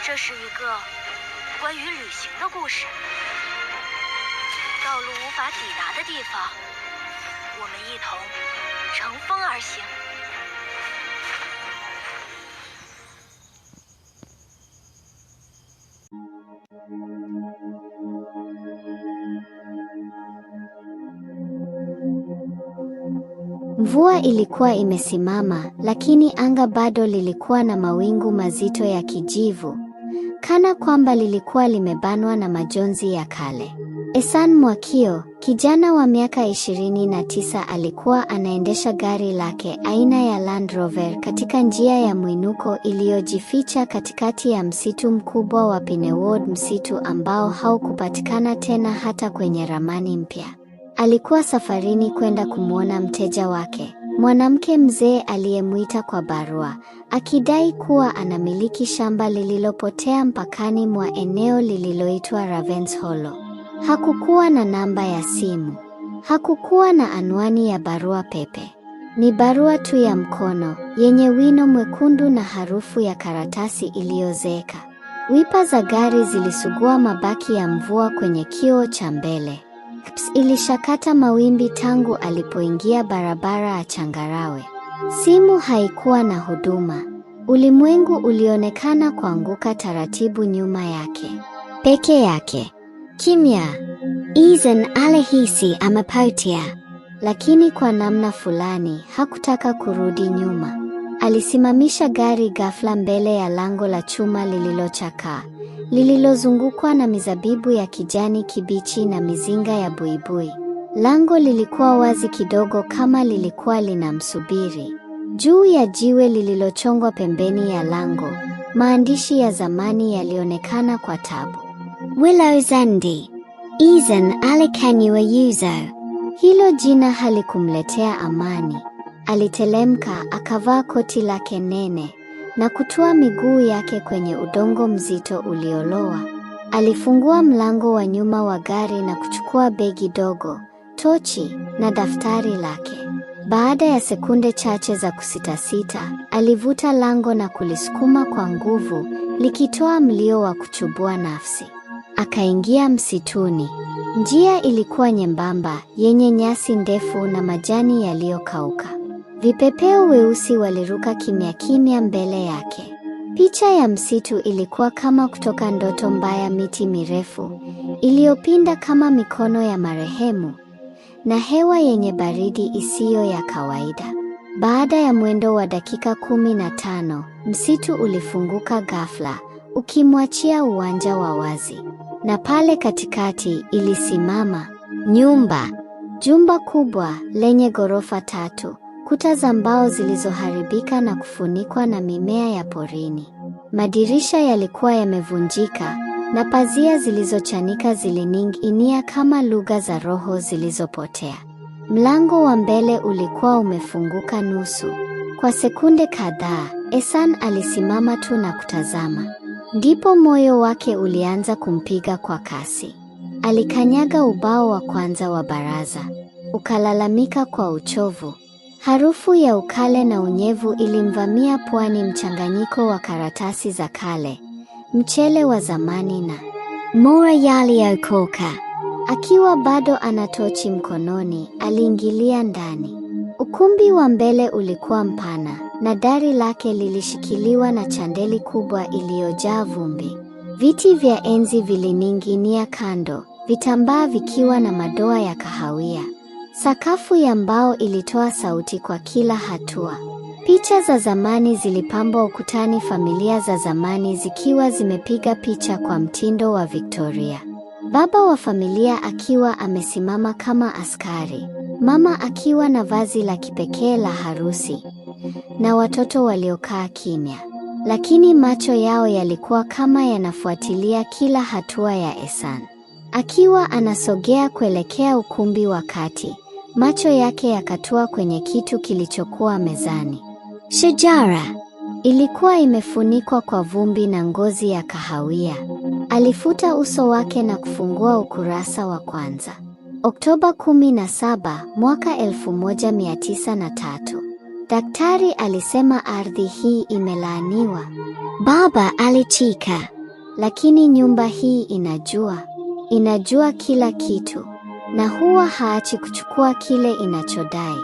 这是一个关于旅行的故事。道路无法抵达的地方，我们一同乘风而行。Mvua ilikuwa imesimama, lakini anga bado lilikuwa na mawingu mazito ya kijivu, kana kwamba lilikuwa limebanwa na majonzi ya kale. Ehsan Mwakio, kijana wa miaka 29, alikuwa anaendesha gari lake aina ya Land Rover katika njia ya mwinuko iliyojificha katikati ya msitu mkubwa wa Pinewood, msitu ambao haukupatikana tena hata kwenye ramani mpya. Alikuwa safarini kwenda kumwona mteja wake, mwanamke mzee aliyemuita kwa barua, akidai kuwa anamiliki shamba lililopotea mpakani mwa eneo lililoitwa Ravens Hollow. Hakukuwa na namba ya simu. Hakukuwa na anwani ya barua pepe. Ni barua tu ya mkono, yenye wino mwekundu na harufu ya karatasi iliyozeeka. Wipa za gari zilisugua mabaki ya mvua kwenye kioo cha mbele. Ilishakata mawimbi tangu alipoingia barabara ya changarawe. Simu haikuwa na huduma. Ulimwengu ulionekana kuanguka taratibu nyuma yake. Peke yake. Kimya. Ehsan alihisi amepotea. Lakini kwa namna fulani hakutaka kurudi nyuma. Alisimamisha gari ghafla mbele ya lango la chuma lililochakaa, lililozungukwa na mizabibu ya kijani kibichi na mizinga ya buibui. Lango lilikuwa wazi kidogo, kama lilikuwa linamsubiri. Juu ya jiwe lililochongwa pembeni ya lango, maandishi ya zamani yalionekana kwa tabu. Willow Zandi. Ehsan alikanywa uso. Hilo jina halikumletea amani. Alitelemka, akavaa koti lake nene na kutua miguu yake kwenye udongo mzito uliolowa. Alifungua mlango wa nyuma wa gari na kuchukua begi dogo, tochi na daftari lake. Baada ya sekunde chache za kusitasita, alivuta lango na kulisukuma kwa nguvu, likitoa mlio wa kuchubua nafsi. Akaingia msituni. Njia ilikuwa nyembamba, yenye nyasi ndefu na majani yaliyokauka. Vipepeo weusi waliruka kimya kimya mbele yake. Picha ya msitu ilikuwa kama kutoka ndoto mbaya, miti mirefu iliyopinda kama mikono ya marehemu, na hewa yenye baridi isiyo ya kawaida. Baada ya mwendo wa dakika 15, msitu ulifunguka ghafla, ukimwachia uwanja wa wazi. Na pale katikati ilisimama nyumba. Jumba kubwa lenye ghorofa 3, kuta za mbao zilizoharibika na kufunikwa na mimea ya porini. Madirisha yalikuwa yamevunjika na pazia zilizochanika zilining'inia kama lugha za roho zilizopotea. Mlango wa mbele ulikuwa umefunguka nusu. Kwa sekunde kadhaa, Ehsan alisimama tu na kutazama. Ndipo moyo wake ulianza kumpiga kwa kasi. Alikanyaga ubao wa kwanza wa baraza. Ukalalamika kwa uchovu. Harufu ya ukale na unyevu ilimvamia puani, mchanganyiko wa karatasi za kale, mchele wa zamani na mora yaliyokoka. Akiwa bado ana tochi mkononi, aliingilia ndani. Ukumbi wa mbele ulikuwa mpana, na dari lake lilishikiliwa na chandeli kubwa iliyojaa vumbi. Viti vya enzi vilining'inia kando, vitambaa vikiwa na madoa ya kahawia. Sakafu ya mbao ilitoa sauti kwa kila hatua. Picha za zamani zilipambwa ukutani, familia za zamani zikiwa zimepiga picha kwa mtindo wa Victoria. Baba wa familia akiwa amesimama kama askari, mama akiwa na vazi la kipekee la harusi, na watoto waliokaa kimya, lakini macho yao yalikuwa kama yanafuatilia kila hatua ya Ehsan. Akiwa anasogea kuelekea ukumbi wa kati, macho yake yakatua kwenye kitu kilichokuwa mezani. Shajara ilikuwa imefunikwa kwa vumbi na ngozi ya kahawia. Alifuta uso wake na kufungua ukurasa wa kwanza. Oktoba 17, mwaka 1903. Daktari alisema ardhi hii imelaaniwa. Baba alicheka. Lakini nyumba hii inajua kila kitu, na huwa haachi kuchukua kile inachodai.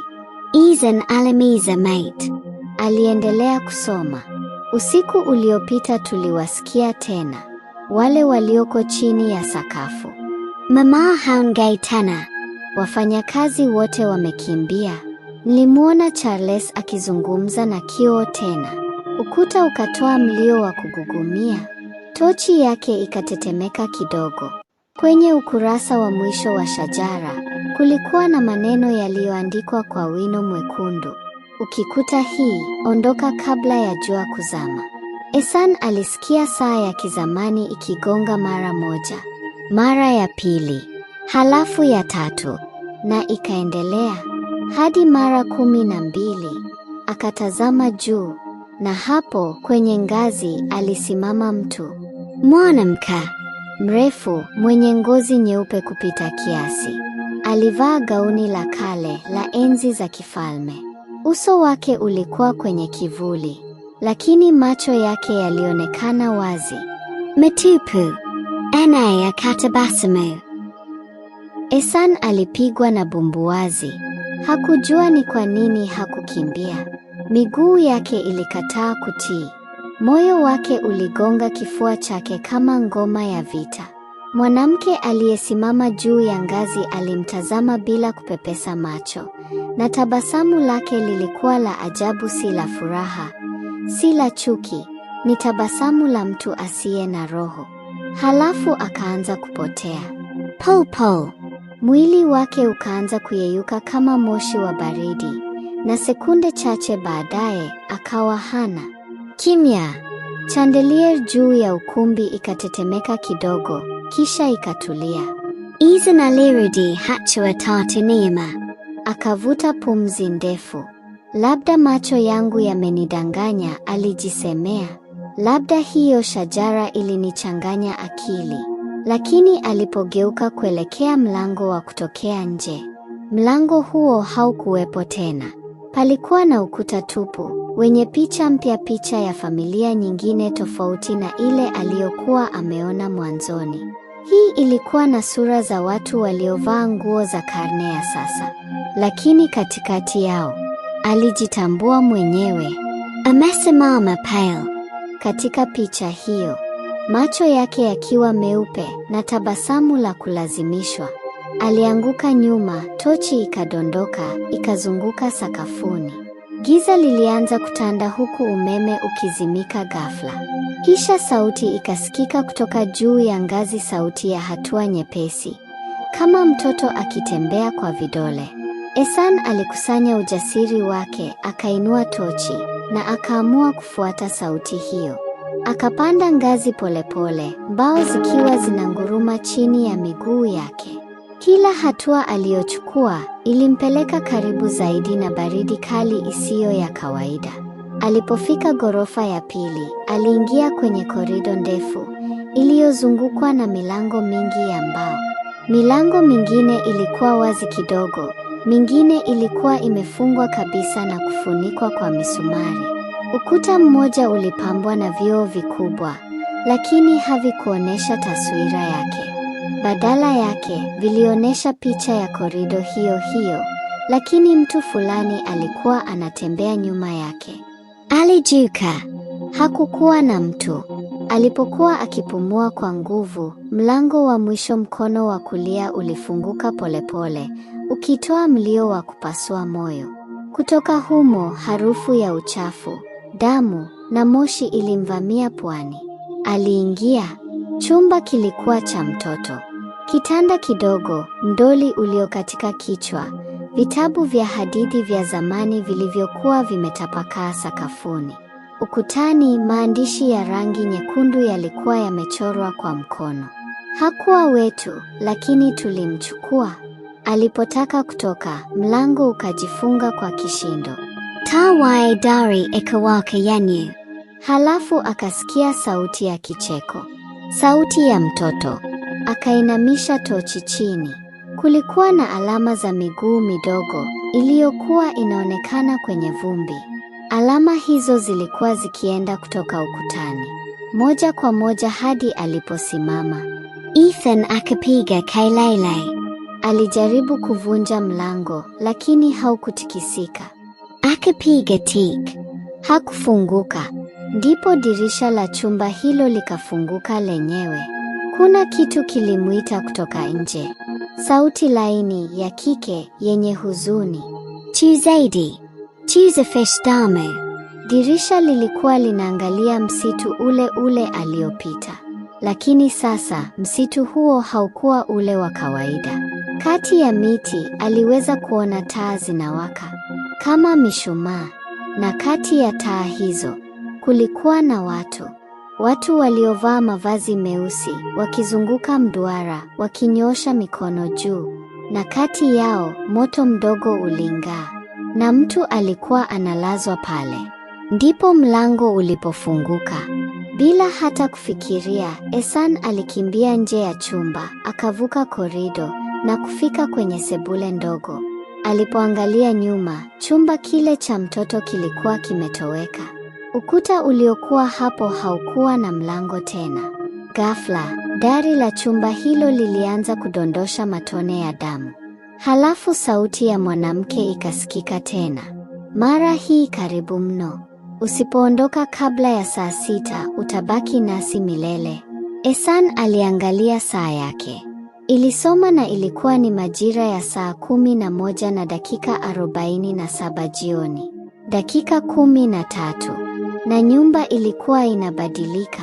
Izan alimiza mate. Aliendelea kusoma. Usiku uliopita tuliwasikia tena, wale walioko chini ya sakafu. Mama haongei tena. Wafanyakazi wote wamekimbia. Nilimwona Charles akizungumza na kioo tena. Ukuta ukatoa mlio wa kugugumia. Tochi yake ikatetemeka kidogo. Kwenye ukurasa wa mwisho wa shajara, kulikuwa na maneno yaliyoandikwa kwa wino mwekundu. Ukikuta hii, ondoka kabla ya jua kuzama. Ehsan alisikia saa ya kizamani ikigonga mara moja, mara ya pili, halafu ya tatu, na ikaendelea hadi mara 12. Akatazama juu, na hapo kwenye ngazi alisimama mtu. Mwanamke mrefu mwenye ngozi nyeupe kupita kiasi. Alivaa gauni la kale la enzi za kifalme. Uso wake ulikuwa kwenye kivuli, lakini macho yake yalionekana wazi. Mtupu. Anaye akatabasamu. Ehsan alipigwa na bumbuazi. Hakujua ni kwa nini hakukimbia. Miguu yake ilikataa kutii. Moyo wake uligonga kifua chake kama ngoma ya vita. Mwanamke aliyesimama juu ya ngazi alimtazama bila kupepesa macho, na tabasamu lake lilikuwa la ajabu, si la furaha, si la chuki, ni tabasamu la mtu asiye na roho. Halafu akaanza kupotea. Pole. Mwili wake ukaanza kuyeyuka kama moshi wa baridi, na sekunde chache baadaye akawa hana. Kimya. Chandelier juu ya ukumbi ikatetemeka kidogo, kisha ikatulia. Izan alirudi hatua tatu nyuma. Akavuta pumzi ndefu. Labda macho yangu yamenidanganya, alijisemea. Labda hiyo shajara ilinichanganya akili. Lakini alipogeuka kuelekea mlango wa kutokea nje, mlango huo haukuwepo tena. Palikuwa na ukuta tupu, wenye picha mpya, picha ya familia nyingine tofauti na ile aliyokuwa ameona mwanzoni. Hii ilikuwa na sura za watu waliovaa nguo za karne ya sasa. Lakini katikati yao, alijitambua mwenyewe. Amesimama pale. Katika picha hiyo, macho yake yakiwa meupe na tabasamu la kulazimishwa. Alianguka nyuma, tochi ikadondoka, ikazunguka sakafuni. Giza lilianza kutanda huku umeme ukizimika ghafla. Kisha sauti ikasikika kutoka juu ya ngazi, sauti ya hatua nyepesi, kama mtoto akitembea kwa vidole. Ehsan alikusanya ujasiri wake, akainua tochi na akaamua kufuata sauti hiyo. Akapanda ngazi polepole, mbao zikiwa zinanguruma chini ya miguu yake. Kila hatua aliyochukua ilimpeleka karibu zaidi na baridi kali isiyo ya kawaida. Alipofika ghorofa ya pili, aliingia kwenye korido ndefu iliyozungukwa na milango mingi ya mbao. Milango mingine ilikuwa wazi kidogo, mingine ilikuwa imefungwa kabisa na kufunikwa kwa misumari. Ukuta mmoja ulipambwa na vioo vikubwa, lakini havikuonesha taswira yake. Badala yake, vilionyesha picha ya korido hiyo hiyo, lakini mtu fulani alikuwa anatembea nyuma yake. Alijuka. Hakukuwa na mtu. Alipokuwa akipumua kwa nguvu, mlango wa mwisho mkono wa kulia ulifunguka polepole, ukitoa mlio wa kupasua moyo. Kutoka humo, harufu ya uchafu, damu na moshi ilimvamia puani. Aliingia. Chumba kilikuwa cha mtoto. Kitanda kidogo, mdoli uliokatika kichwa, vitabu vya hadithi vya zamani vilivyokuwa vimetapakaa sakafuni. Ukutani, maandishi ya rangi nyekundu yalikuwa yamechorwa kwa mkono. Hakuwa wetu, lakini tulimchukua. Alipotaka kutoka, mlango ukajifunga kwa kishindo. Taa ya dari ikawaka yenye. Halafu akasikia sauti ya kicheko. Sauti ya mtoto. Akainamisha tochi chini. Kulikuwa na alama za miguu midogo, iliyokuwa inaonekana kwenye vumbi. Alama hizo zilikuwa zikienda kutoka ukutani moja kwa moja hadi aliposimama. Ethan akapiga kelele. Alijaribu kuvunja mlango, lakini haukutikisika. Akapiga tik. Hakufunguka. Ndipo dirisha la chumba hilo likafunguka lenyewe. Kuna kitu kilimuita kutoka nje. Sauti laini ya kike yenye huzuni. Tuzaidi. Tuza fish dame. Dirisha lilikuwa linaangalia msitu ule ule aliopita. Lakini sasa msitu huo haukuwa ule wa kawaida. Kati ya miti aliweza kuona taa zinawaka kama mishumaa, na kati ya taa hizo kulikuwa na watu waliovaa mavazi meusi wakizunguka mduara, wakinyoosha mikono juu, na kati yao moto mdogo uling'aa, na mtu alikuwa analazwa pale. Ndipo mlango ulipofunguka. Bila hata kufikiria, Ehsan alikimbia nje ya chumba, akavuka korido na kufika kwenye sebule ndogo. Alipoangalia nyuma, chumba kile cha mtoto kilikuwa kimetoweka. Ukuta uliokuwa hapo haukuwa na mlango tena. Ghafla, dari la chumba hilo lilianza kudondosha matone ya damu. Halafu sauti ya mwanamke ikasikika tena. Mara hii karibu mno. Usipoondoka kabla ya saa 6, utabaki nasi milele. Ehsan aliangalia saa yake. Ilisoma na ilikuwa ni majira ya saa 11 na dakika 47 jioni. Dakika 13. Na nyumba ilikuwa inabadilika.